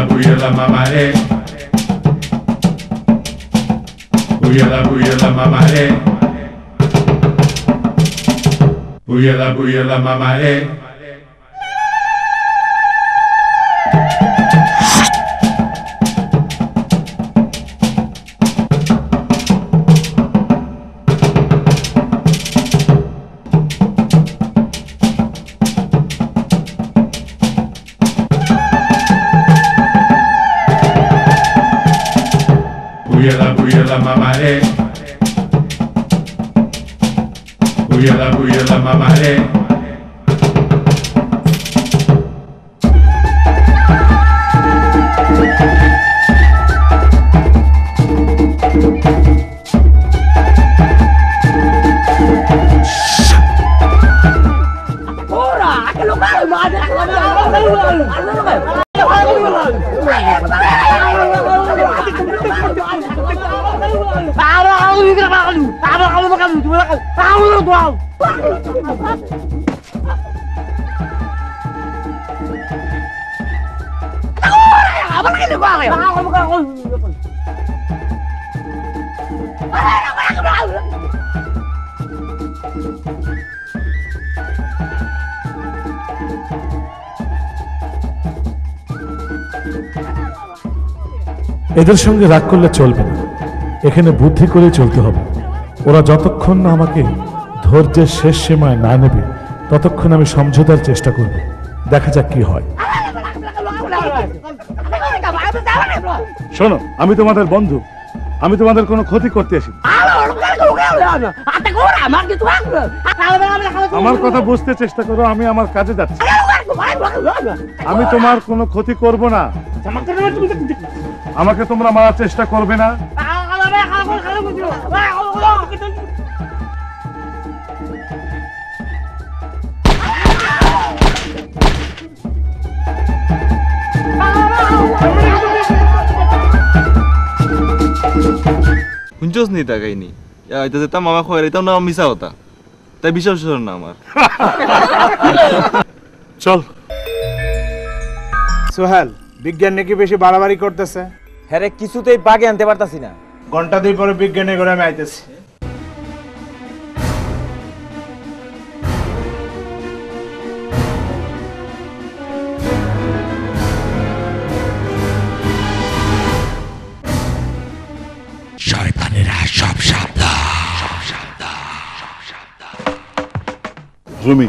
Buyala mamare, buyala mamare, buyala mamare. Buyala mamare, buyala mamare. Ora, que lo malo, madre, এদের সঙ্গে রাগ করলে চলবে না, এখানে বুদ্ধি করে চলতে হবে। ওরা যতক্ষণ না আমাকে ধৈর্যের শেষ সীমায় না নেবে ততক্ষণ আমি সমঝোতার চেষ্টা করব, দেখা যাক কি হয়। শোনো, আমি তোমাদের বন্ধু, আমি তোমাদের কোনো ক্ষতি করতে আসি। আমার কথা বুঝতে চেষ্টা করো, আমি আমার কাজে যাচ্ছি। আমি তোমার কোনো ক্ষতি করব না। আমাকে তোমরা মারার চেষ্টা করবে না। শুনছস নি তা কাহিনী এটা যেতাম মামা খোয়ার এটাও না মিশা হতা, তাই বিশ্বাস হল না আমার। চল। সোহেল, বিজ্ঞান নাকি বেশি বাড়াবাড়ি করতেছে। হ্যাঁ রে, কিছুতেই বাগে আনতে পারতাছি না। ঘন্টা 2 পরে বিজ্ঞানে করে আমি আইতেছি। শয়তানেরা সব রুমি,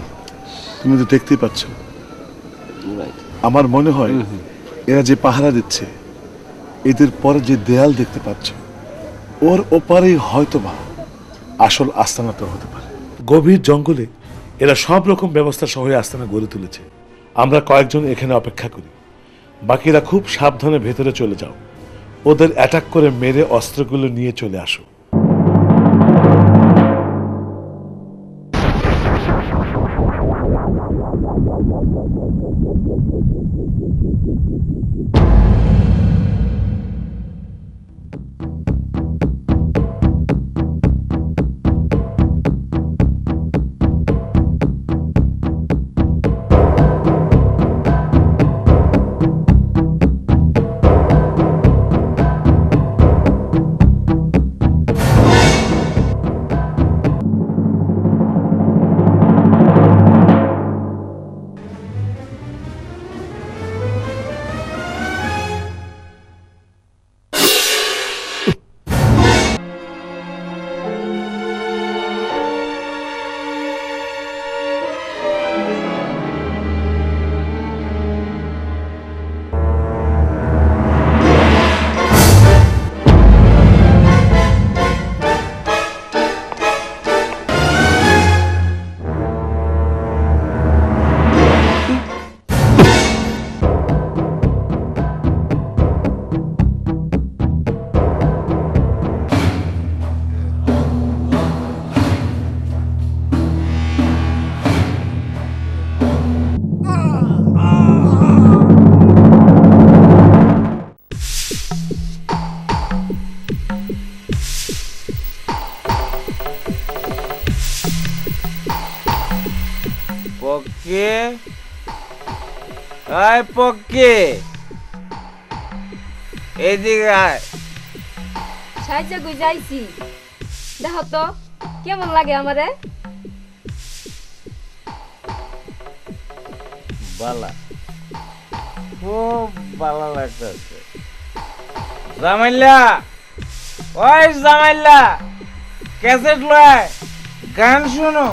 তুমি তো দেখতেই পাচ্ছ, আমার মনে হয় এরা যে পাহারা দিচ্ছে, এদের পরে যে দেয়াল দেখতে পাচ্ছ, ওর ওপারেই হয়তোবা আসল আস্তানাটা হতে পারে। গভীর জঙ্গলে এরা সব রকম ব্যবস্থা সহ আস্তানা গড়ে তুলেছে। আমরা কয়েকজন এখানে অপেক্ষা করি, বাকিরা খুব সাবধানে ভেতরে চলে যাও। ওদের অ্যাটাক করে মেরে অস্ত্রগুলো নিয়ে চলে আসো। পক্ষে আয়, পক্ষে এদিকে আয়। সাইজে কই যাইছি, দেখো তো কেমন লাগে আমারে। বালা, খুব ভালো লাগতেছে। জামাইলা, ওই জামাইলা, ক্যাসেট লয়, গান শুনো।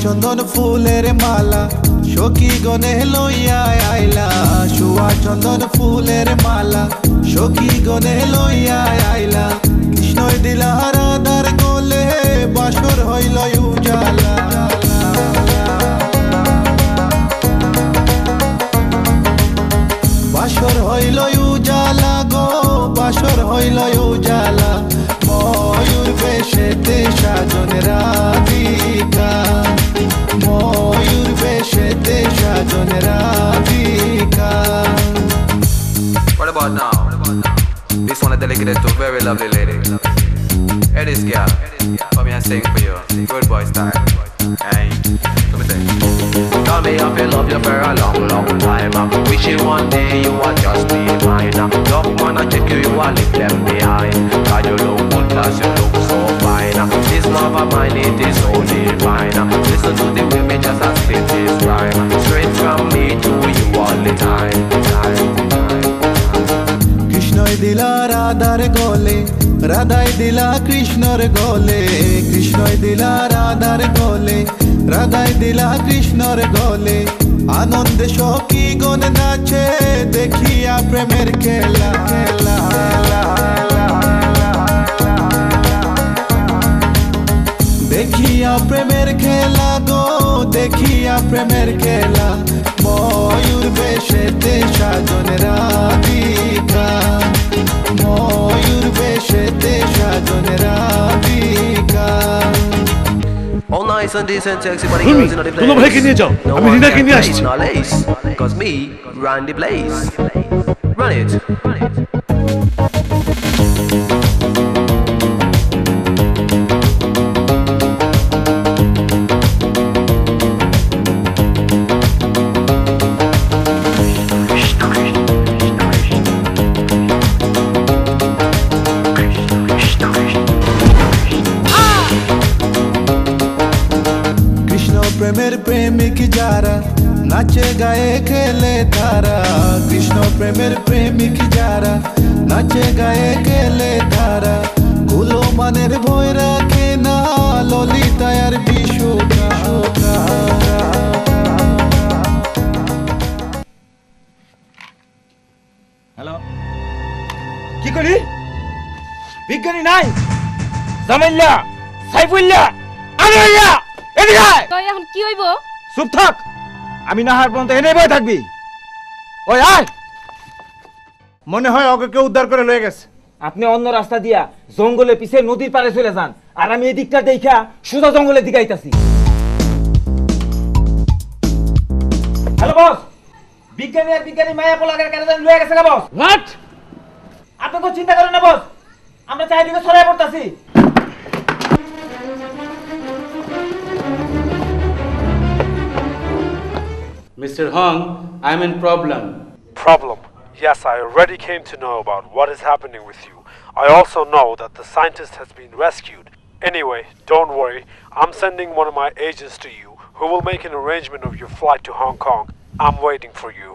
চন্দন ফুলের মালা সখী গনে লইয়া আইলা শুয়া চন্দন ফুলের মালা সখী গনে লইয়া আইলা কৃষ্ণই দিলা রাধার গোলে বাসর হইল উজালা বাসর হইল উজালা গো বাসর হইল উজালা ময়ূর বেশেতে সাজন রাধিকা ময়ূর বেশেতে সাজন Radhika What about now? This one is dedicated to a very lovely lady. Hey this girl, come here and sing for you. Good boy style. Hey, let me sing. Tell me if you love you for a long, long time. Wishing one day you would just be mine. Love man, I check you, you are left behind. God, you look good, plus you look so fine. This love of mine, it is so divine. Listen to the way me just as spit this rhyme. Straight from me to you all the time. কৃষ্ণই দিলা রাধার গলে রাধাই দিলা কৃষ্ণর গলে কৃষ্ণই দিলা রাধার গলে রাধাই দিলা কৃষ্ণর গলে আনন্দে সখী গণ নাচে দেখিয়া প্রেমের খেলা খেলা দেখিয়া প্রেমের খেলা গো দেখিয়া প্রেমের খেলা ময়ূর বেশেতে সাজন রাধিকা ময়ূর বেশেতে সাজন Radhika All nice and decent, sexy, but girls in the place. দুলো ভাইকে নিয়ে যাও, আমি রিনাকে নিয়ে আসছি। Cause me run the place. Run it. প্রেমের প্রেমিক যারা নাচে গায়ে খেলে তারা কৃষ্ণ প্রেমের প্রেমিক যারা নাচে গায়ে খেলে তারা কুলো মানের ভয় রাখে না ললিতায়ার বিশুকা হ্যালো কি করি বিজ্ঞানী নাই জামাইল্লা সাইফুল্লাহ আনোয়ারা এদিকে আয় তো এখন কি হইব চুপ থাক আমি না হার পর্যন্ত এনে বই থাকবি ওই আয় মনে হয় ওকে কেউ উদ্ধার করে লয়ে গেছে আপনি অন্য রাস্তা দিয়া জঙ্গলে পিছে নদীর পাড়ে চলে যান আর আমি এদিকটা দেখা সোজা জঙ্গলের দিকে আইতাছি হ্যালো বস বিজ্ঞানী আর বিজ্ঞানী মায়া পোলাগের কাছে লয়ে গেছে না বস হোয়াট আপনি তো চিন্তা করেন না বস আমরা চারিদিকে ছড়ায় পড়তাছি Mr. Hong, I'm in problem. Problem? Yes, I already came to know about what is happening with you. I also know that the scientist has been rescued. Anyway, don't worry. I'm sending one of my agents to you who will make an arrangement of your flight to Hong Kong. I'm waiting for you.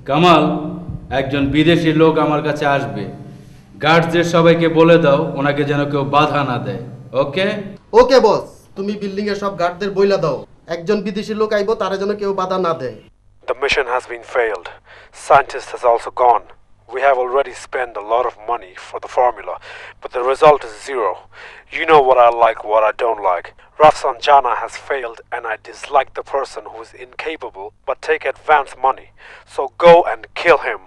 Kamal একজন বিদেশি লোক আমার কাছে আসবে গার্ডদের সবাইকে বলে দাও ওনাকে যেন কেউ বাধা না দেয় ওকে ওকে বস তুমি বিল্ডিং এর সব গার্ডদের বইলা দাও একজন বিদেশি লোক আইবো তারে যেন কেউ বাধা না দেয় The mission has been failed. Scientist has also gone. We have already spent a lot of money for the formula, but the result is zero. You know what I like, what I don't like. Rafsanjana has failed and I dislike the person who is incapable but take advance money. So go and kill him.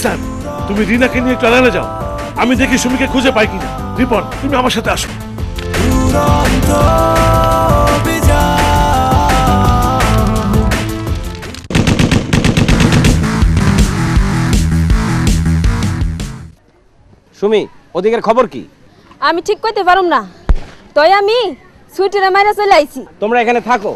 Sir তুমি রিনাকে নিয়ে টয়লেটে যাও আমি দেখি সুমিকে খুঁজে পাই কিনা রিপন তুমি আমার সাথে আসো সুমি ওদিকের খবর কি? আমি ঠিক কইতে পারুম না, তাই আমি সুইটারে মাইরা চলে আইছি। তোমরা এখানে থাকো।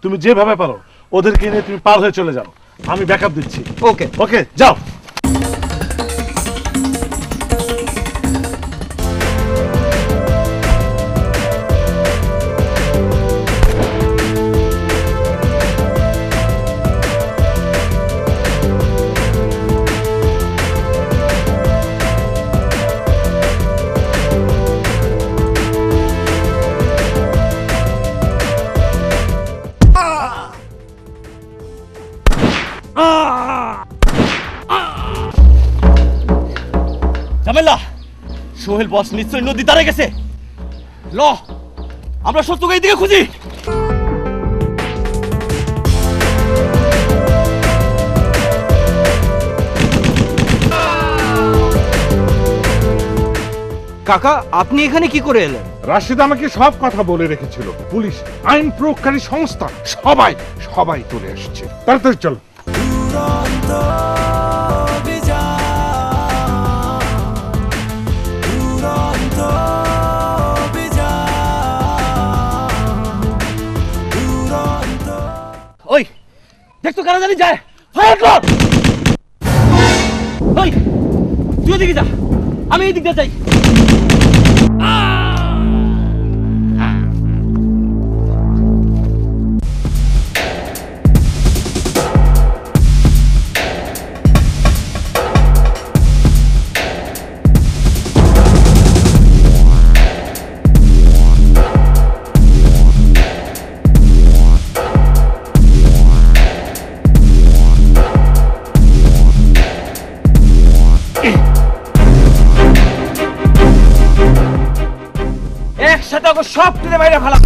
তুমি যেভাবে পারো ওদেরকে নিয়ে তুমি পার হয়ে চলে যাও, আমি ব্যাকআপ দিচ্ছি। ওকে ওকে, যাও। ঝামেলা, সোহেল বস নিশ্চয়ই নদী তারে গেছে। ল আমরা শত্রুকে এইদিকে খুঁজি। কাকা আপনি এখানে কি করে এলেন? রাশিদ আমাকে সব কথা বলে রেখেছিল। পুলিশ, আইন প্রয়োগকারী সংস্থা সবাই সবাই চলে এসেছে। তাড়াতাড়ি চল। ওই দেখতো কারা জানি যায়, ফায়ার কর। ওই তুই ওদিকে যা, আমি এই দিকটা যাই। একসাথে ওকে সব টেনে বাইরে ফেলা।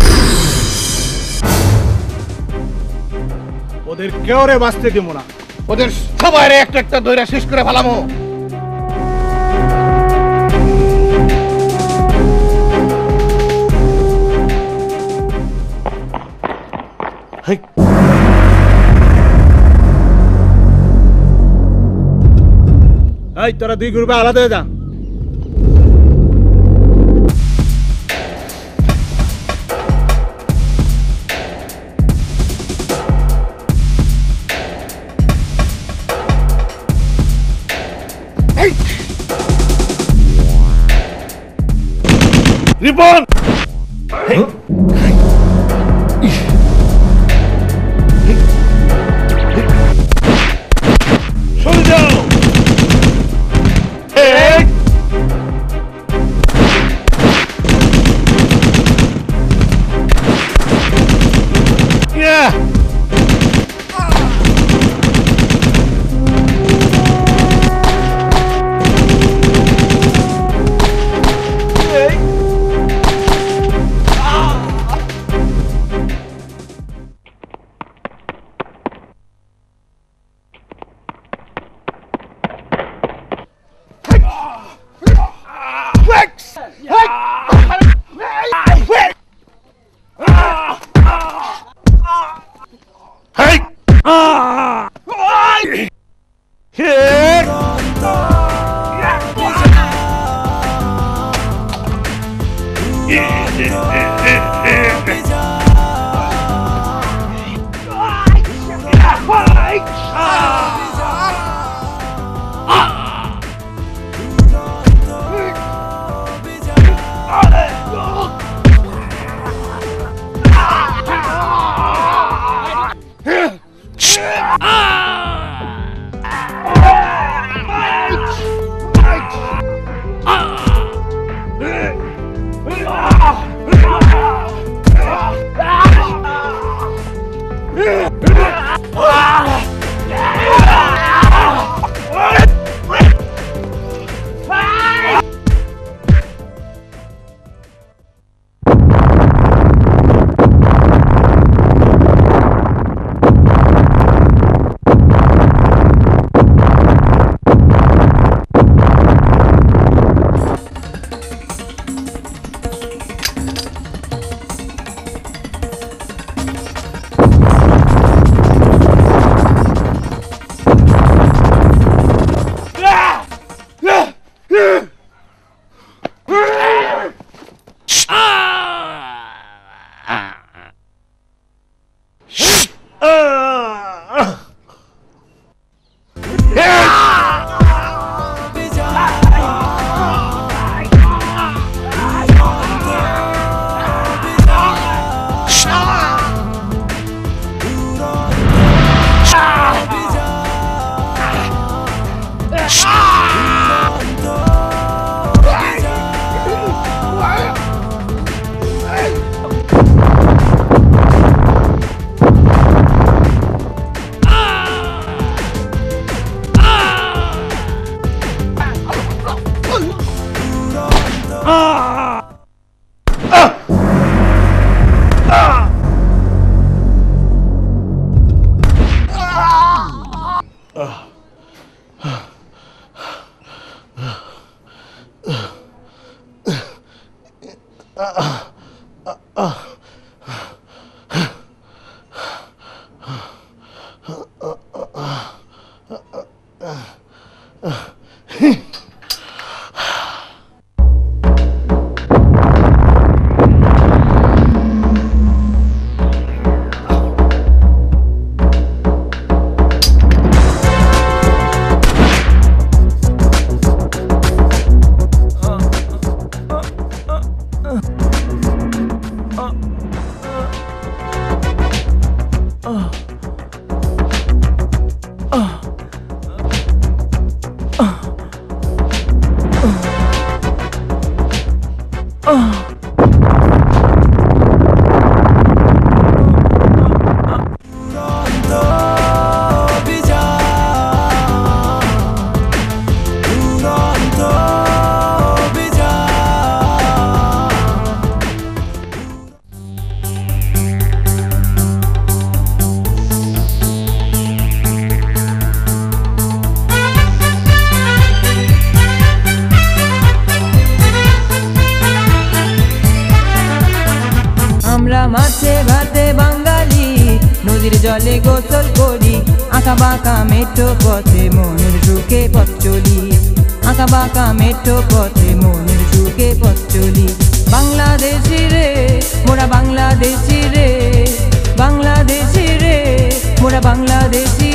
ওদের কেউ রে বাঁচতে দিব না, ওদের সবাই একটা একটা দইরা শেষ করে ফেলামো। এই তোরা দুই গ্রুপে আলাদা হয়ে যা। রিপন, সরে যাও। আমরা মাছে ভাতে বাঙালি, নদীর জলে গোসল করি, আঁকা বাঁকা মেঠো পথে মনের সুখে পথ চলি, আঁকা বাঁকা মেঠো পথে মনের সুখে পথ চলি। বাংলাদেশি রে মোরা বাংলাদেশি রে, বাংলাদেশি রে মোরা বাংলাদেশি